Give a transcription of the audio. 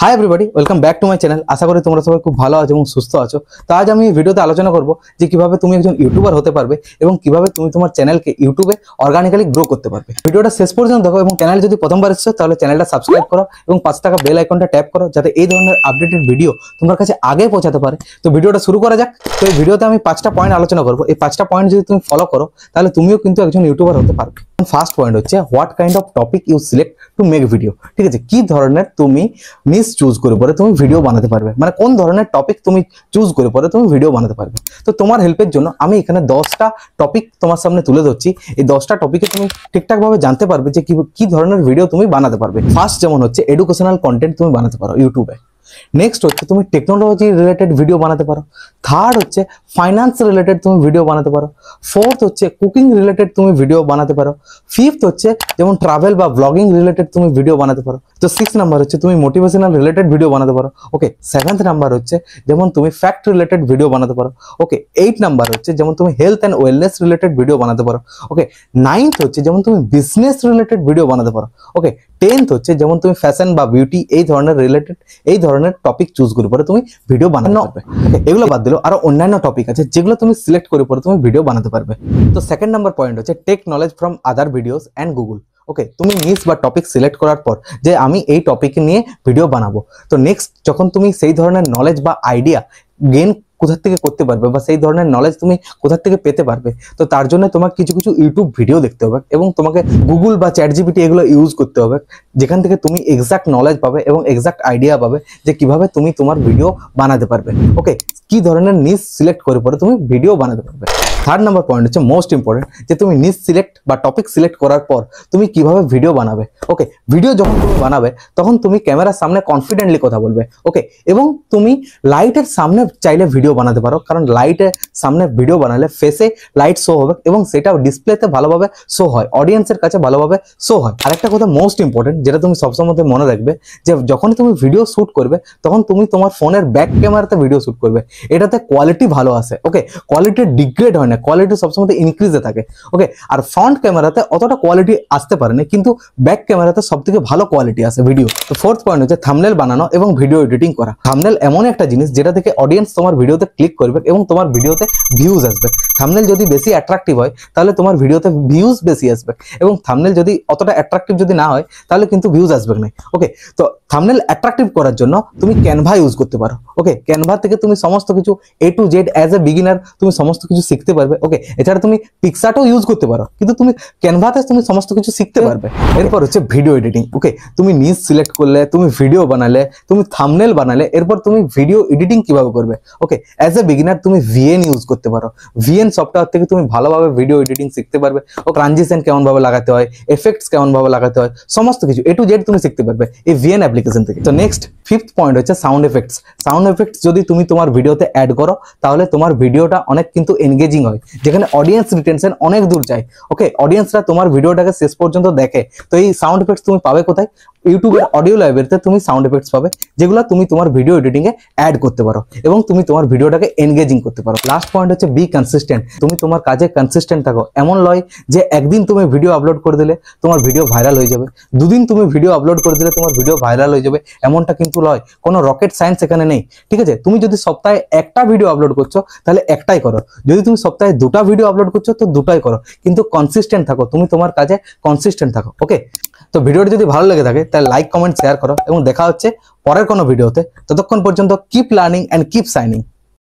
High everybody welcome back to my channel. आशा करी तुम्हारा सबाई खूब भालो आछो एबं सुस्थ आछो। तो आज आमी भिडियोते आलोचना करब जे किभाबे तुमी एकजन यूट्यूबार होते पारबे एबं किभाबे तुमी तोमार चैनलके यूट्यूबे अर्गानिकली ग्रो करते पारबे। भिडियोटा शेष पर्यन्त देखो एबं चैनल जदि प्रथमबार एसेছো ताहले चैनलटा सबस्क्राइब करो एबं पाशे थाका बेल आइकनटा टैप करो जाते এই ধরনের আপডেটেড ভিডিও তোমার কাছে আগে পৌঁছাতে পারে। তো ভিডিওটা শুরু করা যাক। তো এই ভিডিওতে আমি 5টা পয়েন্ট আলোচনা করব। এই 5টা পয়েন্ট যদি তুমি ফলো করো তাহলে তুমিও কিন্তু একজন ইউটিউবার হতে পারবে। ফার্স্ট পয়েন্ট হচ্ছে what kind of topic you select to make video. ঠিক আছে, কি ধরনের তুমি নিশ চুজ করে পরে তুমি ভিডিও বানাতে পারবে, মানে কোন ধরনের টপিক তুমি চুজ করে পরে তুমি ভিডিও বানাতে পারবে। তো তোমার হেল্পের জন্য আমি এখানে 10টা টপিক তোমার সামনে তুলে ধরছি। এই 10টা টপিকে তুমি ঠিকঠাক ভাবে জানতে পারবে যে কি ধরনের ভিডিও তুমি বানাতে পারবে। ফার্স্ট যেমন হচ্ছে এডুকেশনাল কন্টেন্ট তুমি বানাতে পারো ইউটিউবে। नेक्स्ट হচ্ছে তুমি টেকনোলজি রিলেটেড ভিডিও বানাতে পারো। থার্ড হচ্ছে ফাইনান্স রিলেটেড তুমি ভিডিও বানাতে পারো। ফোর্থ হচ্ছে কুকিং রিলেটেড তুমি ভিডিও বানাতে পারো। ফিফথ হচ্ছে যেমন ট্রাভেল বা ব্লগিং রিলেটেড তুমি ভিডিও বানাতে পারো। তো 6 নাম্বার হচ্ছে তুমি মোটিভেশনাল রিলেটেড ভিডিও বানাতে পারো। ওকে, 7th নাম্বার হচ্ছে যেমন তুমি ফ্যাক্ট রিলেটেড ভিডিও বানাতে পারো। ওকে, 8 নাম্বার হচ্ছে যেমন তুমি health and wellness related video বানাতে পারো। ওকে, 9th হচ্ছে যেমন তুমি বিজনেস রিলেটেড ভিডিও বানাতে পারো। ওকে, 10th হচ্ছে যেমন তুমি ফ্যাশন বা বিউটি এই ধরনের রিলেটেড এই ধরনের টপিক চুজ করে পরে তুমি ভিডিও বানাতে পারবে। এগুলো বাদ দিলেও আরো অন্যান্য টপিক আছে যেগুলো তুমি সিলেক্ট করে পরে তুমি ভিডিও বানাতে পারবে। তো সেকেন্ড নাম্বার পয়েন্ট হচ্ছে take knowledge from other videos and Google. Okay, তুমি নিশ বা টপিক সিলেক্ট করার পর যে আমি এই টপিক নিয়ে ভিডিও বানাবো, তো নেক্সট যখন তুমি সেই ধরনের নলেজ বা আইডিয়া গেইন কোথা থেকে করতে পারবে বা সেই ধরনের নলেজ তুমি কোথা থেকে পেতে পারবে, তো তার জন্য তোমাকে কিছু কিছু ইউটিউব ভিডিও দেখতে হবে এবং তোমাকে গুগল বা চ্যাটজিপিটি এগুলো ইউজ করতে হবে, যেখান থেকে তুমি এক্সাক্ট নলেজ পাবে এবং এক্সাক্ট আইডিয়া পাবে যে কিভাবে তুমি তোমার ভিডিও বানাতে পারবে। ওকে, কি ধরনের নিশ সিলেক্ট করে পরে তুমি ভিডিও বানাতে পারবে। থার্ড নাম্বার পয়েন্ট হচ্ছে মোস্ট ইম্পর্টেন্ট, যে তুমি নিশ সিলেক্ট বা টপিক সিলেক্ট করার পর তুমি কিভাবে ভিডিও বানাবে। ওকে, ভিডিও যখন তুমি বানাবে তখন তুমি ক্যামেরার সামনে কনফিডেন্টলি কথা বলবে। ওকে, এবং তুমি লাইটের সামনে চাইলে ভিডিও বানাতে পারো, কারণ লাইটের সামনে ভিডিও বানালে ফেসে লাইট শো হবে এবং সেটা ডিসপ্লেতে ভালোভাবে শো হয়, অডিয়েন্সের কাছে ভালোভাবে শো হয়। আরেকটা কথা মোস্ট ইম্পর্টেন্ট যেটা তুমি সবসময় মনে রাখবে, যে যখন তুমি ভিডিও শুট করবে তখন তুমি তোমার ফোনের ব্যাক ক্যামেরাতে ভিডিও শুট করবে, এটাতে কোয়ালিটি ভালো আসে। ওকে, কোয়ালিটি ডিগ্রেড হয় না, কোয়ালিটি সবসময় ইনক্রিজে থাকে। ওকে, আর ফ্রন্ট ক্যামেরাতে অতটা কোয়ালিটি আসতে পারে না, কিন্তু ব্যাক ক্যামেরাতে সবথেকে ভালো কোয়ালিটি আসে ভিডিও। তো ফোর্থ পয়েন্ট হচ্ছে থাম্বনেল বানানো এবং ভিডিও এডিটিং করা। থাম্বনেল এমন একটা জিনিস যেটা থেকে অডিয়েন্স তোমার ভিডিওতে ক্লিক করবে এবং তোমার ভিডিওতে ভিউজ আসবে। থাম্বনেল যদি বেশি অ্যাট্রাকটিভ হয় তাহলে তোমার ভিডিওতে ভিউজ বেশি আসবে, এবং থাম্বনেল যদি অতটা অ্যাট্রাকটিভ যদি না হয় তাহলে কিন্তু ভিউজ আসবে না। ওকে, তো থাম্বনেল অ্যাট্রাকটিভ করার জন্য তুমি ক্যানভা ইউজ করতে পারো। ওকে, ক্যানভা থেকে তুমি সমস্ত কিছু A to Z as a beginner তুমি সমস্ত কিছু শিখতে পারবে। ওকে, এছাড়া তুমি পিক্সার্টও ইউজ করতে পারো, কিন্তু তুমি ক্যানভাতে তুমি সমস্ত কিছু শিখতে পারবে। এরপর হচ্ছে ভিডিও এডিটিং। ওকে, তুমি নিশ সিলেক্ট করলে, তুমি ভিডিও বানালে, তুমি থাম্বনেল বানালে, এরপর তুমি ভিডিও এডিটিং কিভাবে করবে। ওকে, অ্যাজ এ বিগিনার তুমি VN ইউজ করতে পারো। VN সফটওয়্যার থেকে তুমি ভালোভাবে ভিডিও এডিটিং শিখতে পারবে। ও ট্রানজিশন কেমন ভাবে লাগাতে হয়, এফেক্টস কেমন ভাবে লাগাতে হয়, সমস্ত কিছু A to Z তুমি শিখতে পারবে এই VN অ্যাপ্লিকেশন থেকে। তো নেক্সট ফিফথ পয়েন্ট হচ্ছে সাউন্ড এফেক্টস। সাউন্ড এফেক্টস যদি তুমি তোমার ভিডিওতে অ্যাড করো তাহলে তোমার ভিডিওটা অনেক কিন্তু এনগেজিং হয়, যেখানে অডিয়েন্স রিটেনশন অনেক দূর যায়। ওকে, অডিয়েন্সরা তোমার ভিডিওটাকে শেষ পর্যন্ত দেখে। তো এই সাউন্ড এফেক্টস তুমি পাবে কোথায়? ইউটিউবের অডিও লাইব্রেরিতে তুমি সাউন্ড এফেক্টস পাবে, যেগুলো তুমি তোমার ভিডিও এডিটিং এ অ্যাড করতে পারো এবং তুমি তোমার ভিডিওটাকে এনগেজিং করতে পারো। লাস্ট পয়েন্ট হচ্ছে বি কনসিস্টেন্ট। তুমি তোমার কাজে কনসিস্টেন্ট থাকো। এমন নয় যে একদিন তুমি ভিডিও আপলোড করে দিলে তোমার ভিডিও ভাইরাল হয়ে যাবে, দুদিন তুমি ভিডিও আপলোড করে দিলে তোমার ভিডিও ভাইরাল হয়ে যাবে, এমনটা কিন্তু নয়। কোনো রকেট সায়েন্স এখানে নেই। ঠিক আছে, তুমি যদি সপ্তাহে একটা ভিডিও আপলোড করছো তাহলে একটাই করো, যদি তুমি সপ্তাহে 2টা ভিডিও আপলোড করছো তো 2টাই করো, কিন্তু কনসিস্টেন্ট থাকো, তুমি তোমার কাজে কনসিস্টেন্ট থাকো। ওকে, তো ভিডিওটি যদি ভালো লেগে থাকে তাহলে লাইক, কমেন্ট, শেয়ার করো এবং দেখা হচ্ছে পরের কোনো ভিডিওতে। ততক্ষণ পর্যন্ত keep learning and keep shining.